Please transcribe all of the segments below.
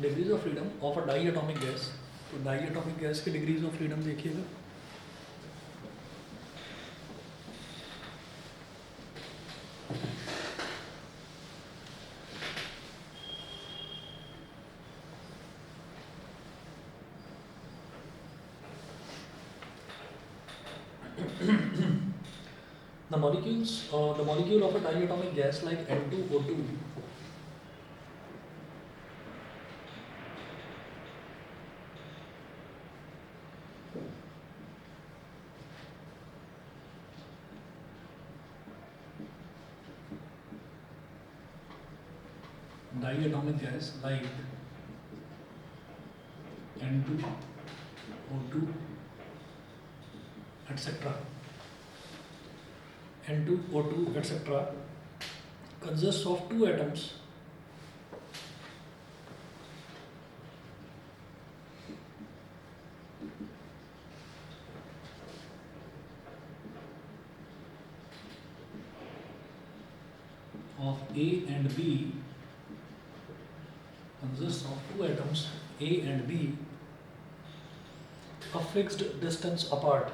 Degrees of freedom of a diatomic gas. तो diatomic gas की degrees of freedom देखिएगा। The molecule of a diatomic gas like N2O2 diatomic gas like N2O2 etc. N2O2 etc. consists of two atoms of A and B, consists of two atoms A and B a fixed distance apart.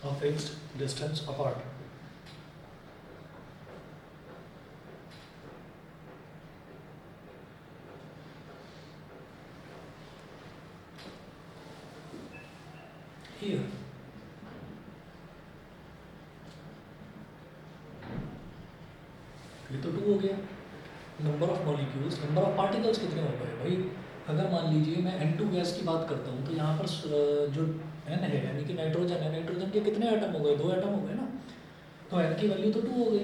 A fixed distance apart. Here, ये तो 2 हो गया। Number of molecules, number of particles कितने हो गए भाई? अगर मान लीजिए मैं N2 गैस की बात करता हूँ तो यहाँ पर जो N है यानी कि नाइट्रोजन है, नाइट्रोजन के कितने एटम हो गए? 2 एटम हो गए ना। तो N की वैल्यू तो 2 हो गई,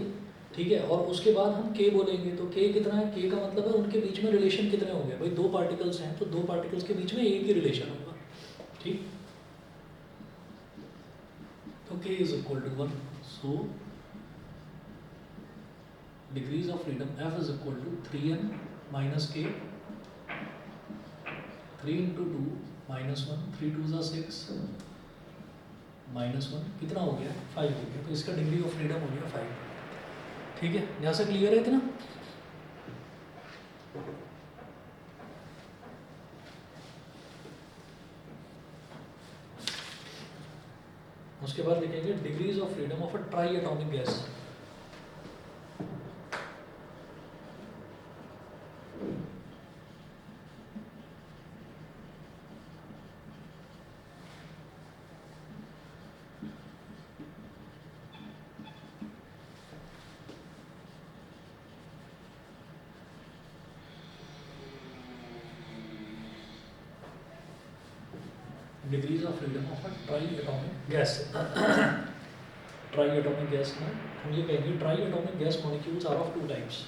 ठीक है। और उसके बाद हम K बोलेंगे तो K कितना है? K का मतलब है उनके बीच में रिलेशन कितने हो गए भाई? 2 पार्टिकल्स हैं तो 2 पार्टिकल्स के बीच में एक ही रिलेशन होगा, ठीक। तो K is equal to 1। So degrees of freedom F is equal to 3n minus K, 3 into 2 minus 1, 3 2 ज़ा 6 माइनस 1 कितना हो गया? 5 हो गया। तो इसका डिग्री ऑफ फ्रीडम हो गया 5, ठीक है। यहाँ से क्लियर है इतना? उसके बाद लिखेंगे degrees of freedom of a triatomic gas. Degrees of freedom of a triatomic gas. Triatomic gas में हम ये कहेंगे triatomic gas molecules are of 2 types.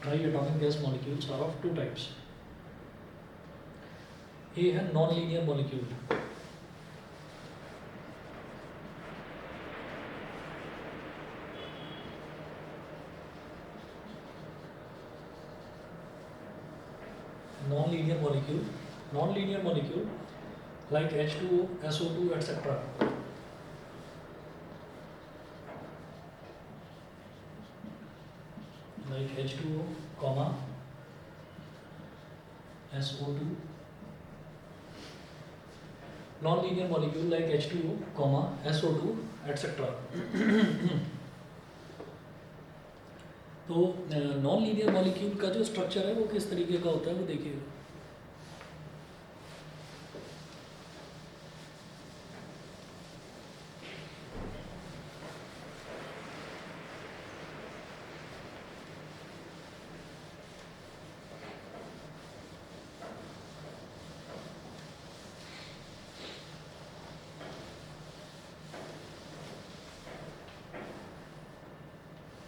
Triatomic gas molecules are of 2 types. A है non-linear molecule, non-linear molecule like H2O, SO2, etc. Like H2O, comma SO2, non-linear molecule like H2O, comma SO2, etc. तो non linear molecule का जो structure है वो किस तरीके का होता है वो देखिएगा।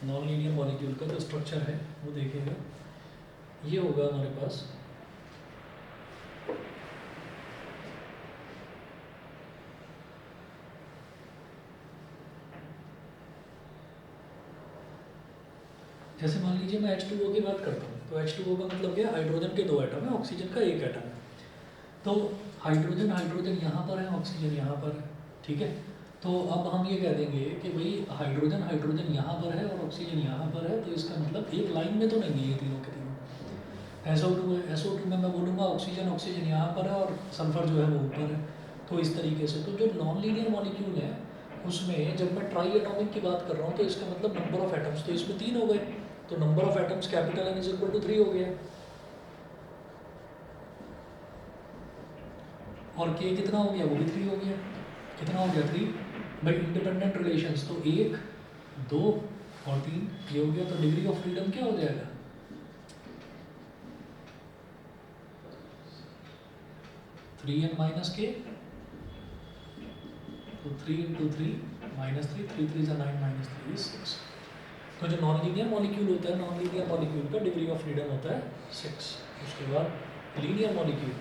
नॉन लीनियर मॉलिक्यूल का जो स्ट्रक्चर है वो देखेंगे। ये होगा हमारे पास जैसे मान लीजिए मैं H2O की बात करता हूँ, तो H2O का मतलब क्या है, हाइड्रोजन के 2 एटम है, ऑक्सीजन का 1 एटम है। तो हाइड्रोजन हाइड्रोजन यहाँ पर है, ऑक्सीजन यहाँ पर है, ठीक है। तो अब हम ये कह देंगे कि भाई हाइड्रोजन हाइड्रोजन यहाँ पर है और ऑक्सीजन यहाँ पर है, तो इसका मतलब एक लाइन में तो नहीं है ये तीनों के तीनों। SO2 है, SO2 में मैं बोलूँगा ऑक्सीजन ऑक्सीजन यहाँ पर है और सल्फर जो है वो ऊपर है। तो इस तरीके से तो जो नॉन लीनियर मॉलिक्यूल है उसमें जब मैं ट्राई एटॉमिक की बात कर रहा हूँ तो इसका मतलब नंबर ऑफ एटम्स तो इसमें 3 हो गए, तो number of atoms capital N is equal to 3 हो गया। और K कितना हो गया, वो भी 3 हो गया। कितना हो गया, 3। भाई इंडिपेंडेंट रिलेशंस तो 1 2 और 3 ये हो गया। तो डिग्री ऑफ फ्रीडम क्या हो जाएगा, 3n माइनस के, तो 3 इंटू 3 माइनस 3, 3 3 9 माइनस 3 इज 6। तो जो नॉन लीनियर मॉलिक्यूल होता है, नॉन लीनियर मॉलिक्यूल का डिग्री ऑफ फ्रीडम होता है 6। उसके बाद लीनियर मॉलिक्यूल,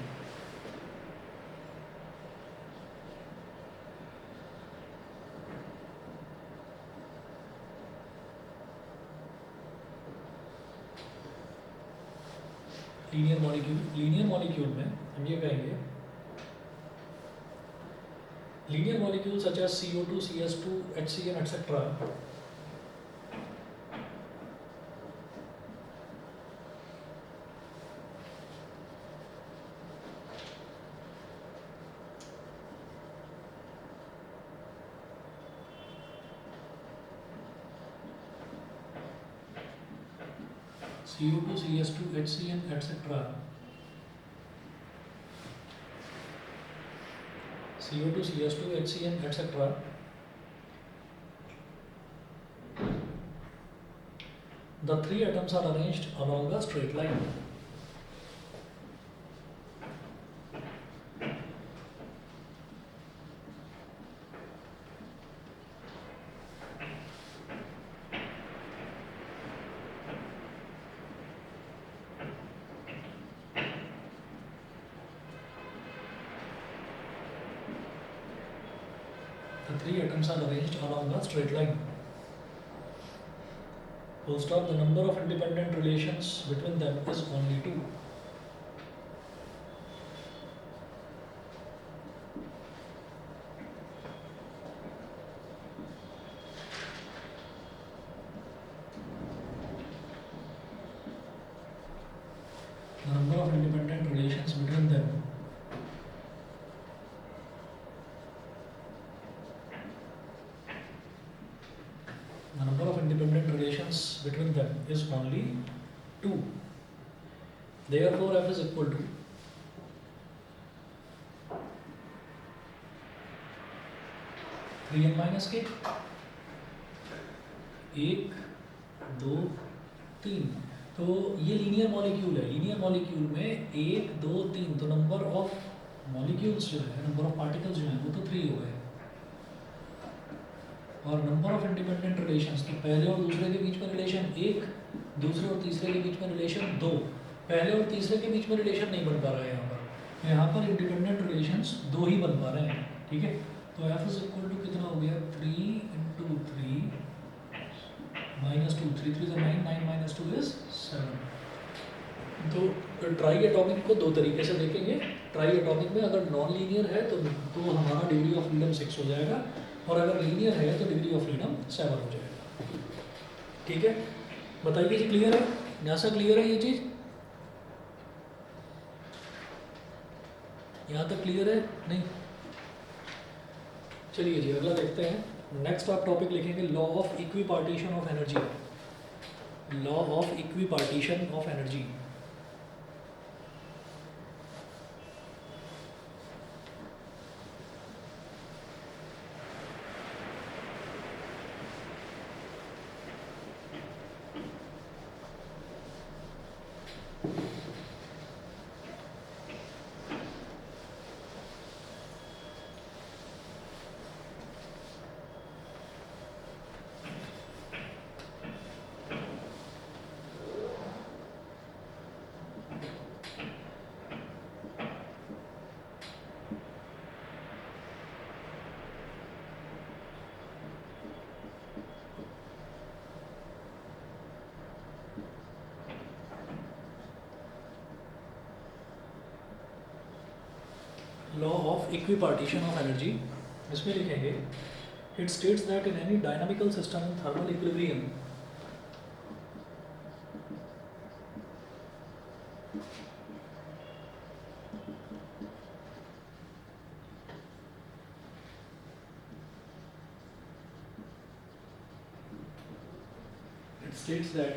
लीनियर मॉलिक्यूल में हम ये कहेंगे linear molecule such as CO2 CS2 HCN etc. CO2 CS2 HCN etc. CO2 CS2 HCN etc. The 3 atoms are arranged along a straight line. The 3 atoms are arranged along a straight line. Full stop. The number of independent relations between them is only 2. The number of independent relations between them is only 2. Therefore, F is equal to 3n minus k, 1 2 3। तो ये linear molecule है, linear molecule में 1 2 3, तो number of molecules जो है, number of particles जो है वो तो 3 हो गए। और नंबर ऑफ इंडिपेंडेंट रिलेशंस, तो पहले और दूसरे के बीच में रिलेशन 1, दूसरे और तीसरे के बीच में रिलेशन 2। पहले और तीसरे के बीच में रिलेशन नहीं बन पा रहा है यहाँ पर, तो यहाँ पर इंडिपेंडेंट रिलेशंस 2 ही बन पा रहे हैं, ठीक है। तो F इज इक्वल टू कितना हो गया, 3 इंटू 3 माइनस 2, 3 3 9, 9 माइनस 2 इज 7। तो ट्राई एटॉमिक को 2 तरीके से देखेंगे। ट्राई एटॉमिक में अगर नॉन लीनियर है तो हमारा डिग्री ऑफ फ्रीडम 6 हो जाएगा, और अगर लीनियर है तो डिग्री ऑफ फ्रीडम 7 हो जाएगा, ठीक है। बताइए जी, क्लियर है, यहाँ से क्लियर है ये चीज़, यहाँ तक क्लियर है नहीं? चलिए जी अगला देखते हैं। नेक्स्ट आप टॉपिक लिखेंगे law of equipartition of energy. Law of equipartition of energy. Of equipartition of energy, इसमें लिखेंगे it states that in any dynamical system in thermal equilibrium states that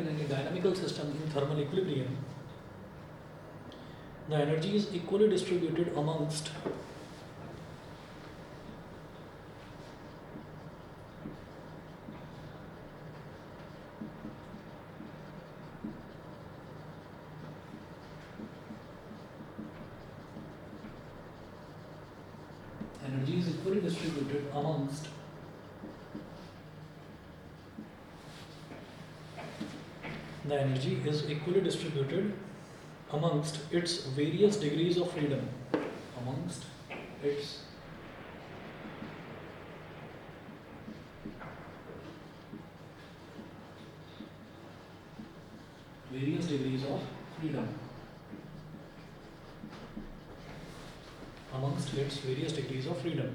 in any dynamical system in thermal equilibrium the energy is equally distributed amongst the energy is equally distributed amongst its various degrees of freedom. Amongst its various degrees of freedom. Amongst its various degrees of freedom.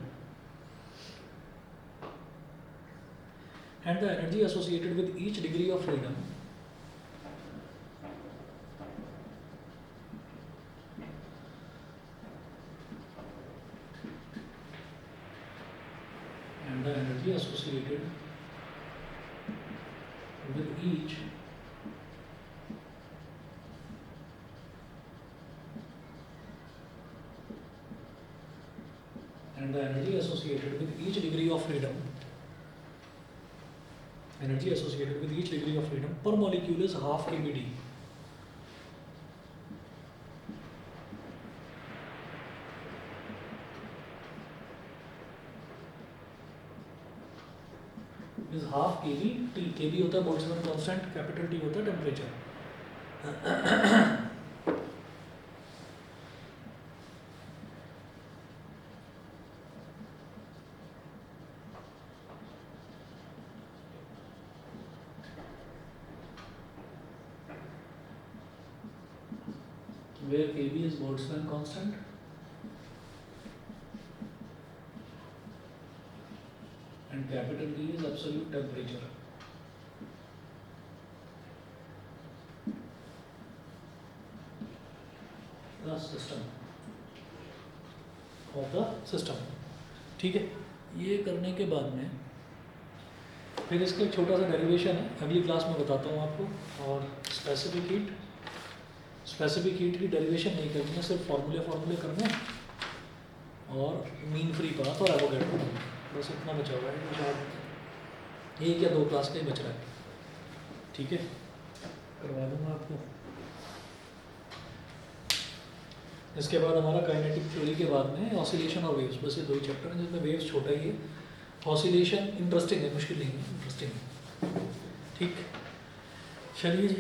And the energy associated with each degree of freedom associated with each degree of freedom per molecule is half kBd. is half kB T. kB होता है Boltzmann constant, capital T होता है temperature. where kB is Boltzmann constant and capital T is absolute temperature. The system of the system. ठीक है, ये करने के बाद में फिर इसका एक छोटा सा डेरिवेशन है, अगली क्लास में बताता हूँ आपको. और स्पेसिफिक हीट की डेरिवेशन नहीं करनी है, सिर्फ फार्मूले करने और मीन फ्री पाथ और एवोगैड्रो, बस इतना बचा हुआ है. शायद एक या दो क्लास का ही बच रहा है. ठीक है, करवा दूंगा आपको. इसके बाद हमारा काइनेटिक थ्योरी के बाद में ऑसिलेशन और वेव्स, बस ये दो ही चैप्टर हैं जिसमें वेव्स छोटा ही है. ऑसिलेशन इंटरेस्टिंग है, मुश्किल नहीं है, इंटरेस्टिंग है. ठीक, चलिए जी.